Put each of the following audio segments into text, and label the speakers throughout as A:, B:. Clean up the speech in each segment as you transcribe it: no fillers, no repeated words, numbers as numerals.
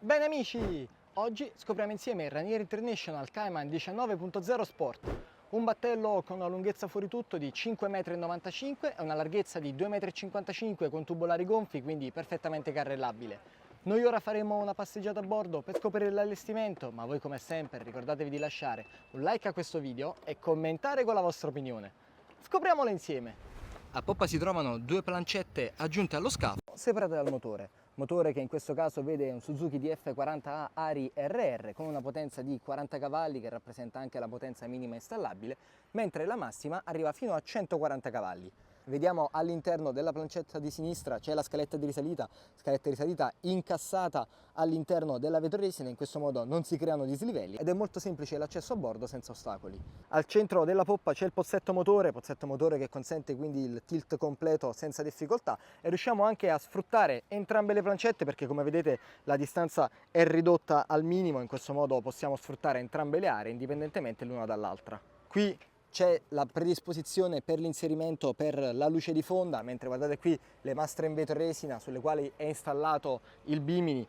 A: Bene amici, oggi scopriamo insieme il Rainier International Cayman 19.0 Sport, un battello con una lunghezza fuori tutto di 5,95 m e una larghezza di 2,55 m con tubolari gonfi, quindi perfettamente carrellabile. Noi ora faremo una passeggiata a bordo per scoprire l'allestimento, ma voi come sempre ricordatevi di lasciare un like a questo video e commentare con la vostra opinione. Scopriamolo insieme! A poppa si trovano due plancette aggiunte allo scafo, separate dal motore che in questo caso vede un Suzuki DF40A Ari RR con una potenza di 40 cavalli che rappresenta anche la potenza minima installabile, mentre la massima arriva fino a 140 cavalli. Vediamo all'interno della plancetta di sinistra c'è la scaletta di risalita incassata all'interno della vetroresina, in questo modo non si creano dislivelli ed è molto semplice l'accesso a bordo senza ostacoli. Al centro della poppa c'è il pozzetto motore che consente quindi il tilt completo senza difficoltà e riusciamo anche a sfruttare entrambe le plancette perché come vedete la distanza è ridotta al minimo, in questo modo possiamo sfruttare entrambe le aree indipendentemente l'una dall'altra. Qui c'è la predisposizione per l'inserimento per la luce di fonda, mentre guardate qui le mastre in vetroresina sulle quali è installato il bimini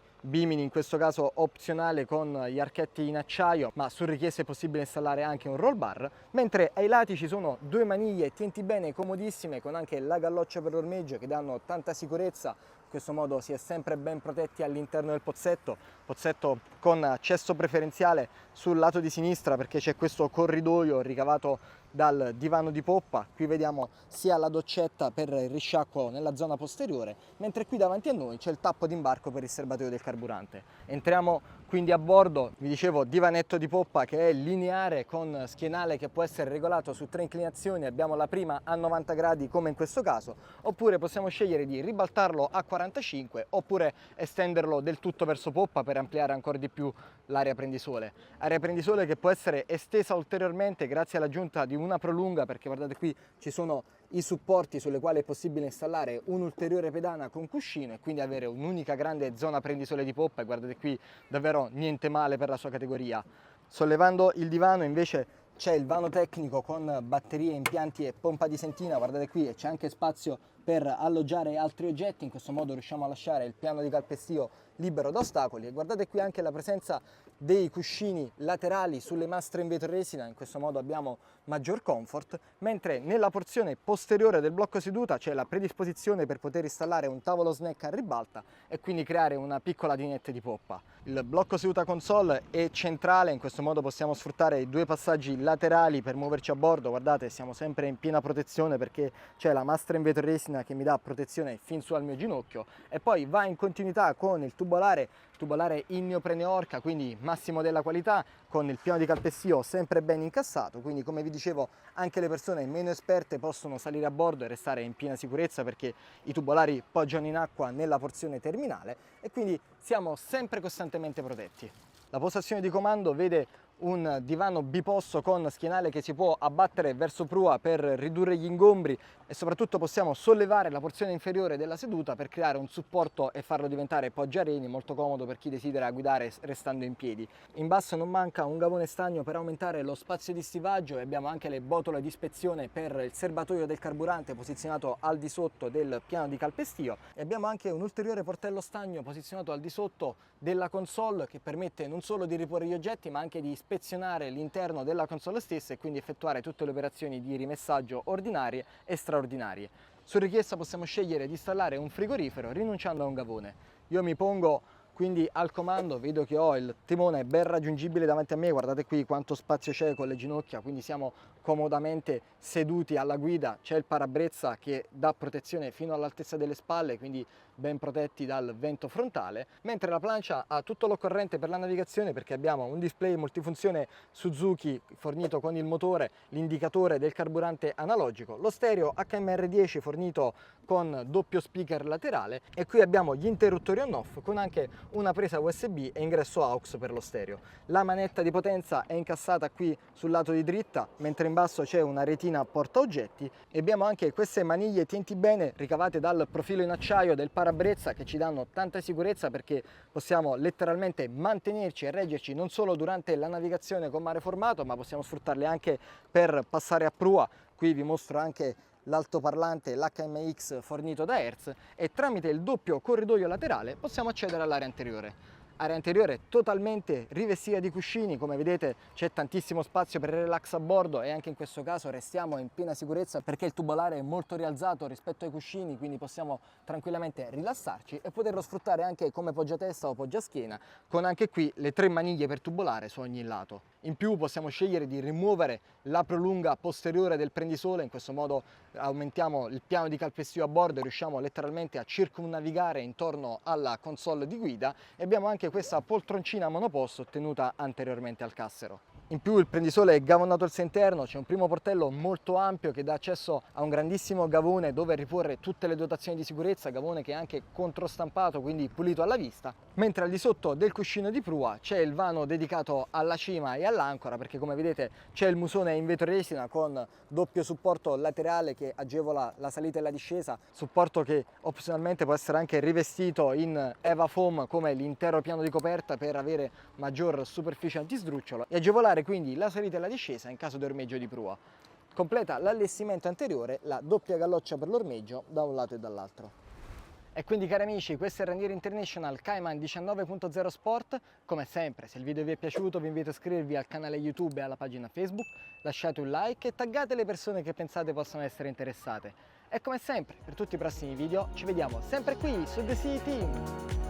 A: in questo caso opzionale con gli archetti in acciaio, ma su richiesta è possibile installare anche un roll bar, mentre ai lati ci sono due maniglie tienti bene comodissime con anche la galloccia per l'ormeggio che danno tanta sicurezza. In questo modo si è sempre ben protetti all'interno del pozzetto con accesso preferenziale sul lato di sinistra perché c'è questo corridoio ricavato dal divano di poppa. Qui vediamo sia la doccetta per il risciacquo nella zona posteriore, mentre qui davanti a noi c'è il tappo d'imbarco per il serbatoio del carburante. Entriamo quindi a bordo, vi dicevo, divanetto di poppa che è lineare con schienale che può essere regolato su 3 inclinazioni. Abbiamo la prima a 90 gradi come in questo caso, oppure possiamo scegliere di ribaltarlo a 45 oppure estenderlo del tutto verso poppa per ampliare ancora di più l'area prendisole. Area prendisole che può essere estesa ulteriormente grazie all'aggiunta di una prolunga, perché guardate qui ci sono i supporti sulle quali è possibile installare un'ulteriore pedana con cuscino e quindi avere un'unica grande zona prendisole di poppa e guardate qui davvero niente male per la sua categoria. Sollevando il divano invece c'è il vano tecnico con batterie, impianti e pompa di sentina, guardate qui, e c'è anche spazio per alloggiare altri oggetti. In questo modo riusciamo a lasciare il piano di calpestio libero da ostacoli e guardate qui anche la presenza dei cuscini laterali sulle mastre in vetroresina, in questo modo abbiamo maggior comfort, mentre nella porzione posteriore del blocco seduta c'è la predisposizione per poter installare un tavolo snack a ribalta e quindi creare una piccola dinette di poppa. Il blocco seduta console è centrale, in questo modo possiamo sfruttare i due passaggi laterali per muoverci a bordo. Guardate, siamo sempre in piena protezione perché c'è la mastra in vetroresina che mi dà protezione fin su al mio ginocchio e poi va in continuità con il tubolare in neoprene orca, quindi massimo della qualità, con il piano di calpestio sempre ben incassato, quindi come vi dicevo anche le persone meno esperte possono salire a bordo e restare in piena sicurezza perché i tubolari poggiano in acqua nella porzione terminale e quindi siamo sempre costantemente protetti. La postazione di comando vede un divano biposto con schienale che si può abbattere verso prua per ridurre gli ingombri e soprattutto possiamo sollevare la porzione inferiore della seduta per creare un supporto e farlo diventare poggiareni, molto comodo per chi desidera guidare restando in piedi. In basso non manca un gavone stagno per aumentare lo spazio di stivaggio e abbiamo anche le botole di ispezione per il serbatoio del carburante posizionato al di sotto del piano di calpestio e abbiamo anche un ulteriore portello stagno posizionato al di sotto della console che permette non solo di riporre gli oggetti ma anche di ispezionare l'interno della console stessa e quindi effettuare tutte le operazioni di rimessaggio ordinarie e straordinarie. Su richiesta possiamo scegliere di installare un frigorifero rinunciando a un gavone. Io mi pongo quindi al comando, vedo che ho il timone ben raggiungibile davanti a me, guardate qui quanto spazio c'è con le ginocchia, quindi siamo comodamente seduti alla guida, c'è il parabrezza che dà protezione fino all'altezza delle spalle, quindi ben protetti dal vento frontale, mentre la plancia ha tutto l'occorrente per la navigazione perché abbiamo un display multifunzione Suzuki fornito con il motore, l'indicatore del carburante analogico, lo stereo HMR10 fornito con doppio speaker laterale e qui abbiamo gli interruttori on-off con anche una presa USB e ingresso AUX per lo stereo. La manetta di potenza è incassata qui sul lato di dritta, mentre in basso c'è una retina porta oggetti e abbiamo anche queste maniglie tienti bene ricavate dal profilo in acciaio del parabrezza che ci danno tanta sicurezza perché possiamo letteralmente mantenerci e reggerci non solo durante la navigazione con mare formato ma possiamo sfruttarle anche per passare a prua. Qui vi mostro anche l'altoparlante, l'HMX fornito da Hertz e tramite il doppio corridoio laterale possiamo accedere all'area anteriore. Area anteriore totalmente rivestita di cuscini, come vedete c'è tantissimo spazio per il relax a bordo e anche in questo caso restiamo in piena sicurezza perché il tubolare è molto rialzato rispetto ai cuscini, quindi possiamo tranquillamente rilassarci e poterlo sfruttare anche come poggiatesta o poggiaschiena, con anche qui le 3 maniglie per tubolare su ogni lato. In più possiamo scegliere di rimuovere la prolunga posteriore del prendisole, in questo modo aumentiamo il piano di calpestio a bordo e riusciamo letteralmente a circumnavigare intorno alla console di guida, e abbiamo anche questa poltroncina monoposto tenuta anteriormente al cassero. In più il prendisole è gavonnato al suo interno, c'è un primo portello molto ampio che dà accesso a un grandissimo gavone dove riporre tutte le dotazioni di sicurezza, gavone che è anche controstampato, quindi pulito alla vista, mentre al di sotto del cuscino di prua c'è il vano dedicato alla cima e all'ancora, perché come vedete c'è il musone in vetro resina con doppio supporto laterale che agevola la salita e la discesa, supporto che opzionalmente può essere anche rivestito in Eva Foam come l'intero piano di coperta per avere maggior superficie antisdrucciolo e agevolare quindi la salita e la discesa in caso di ormeggio di prua. Completa l'allestimento anteriore la doppia galloccia per l'ormeggio da un lato e dall'altro. E quindi cari amici, questo è il Ranieri International Cayman 19.0 Sport. Come sempre, se il video vi è piaciuto vi invito a iscrivervi al canale YouTube e alla pagina Facebook, lasciate un like e taggate le persone che pensate possano essere interessate. E come sempre, per tutti i prossimi video ci vediamo sempre qui su The Sea Team!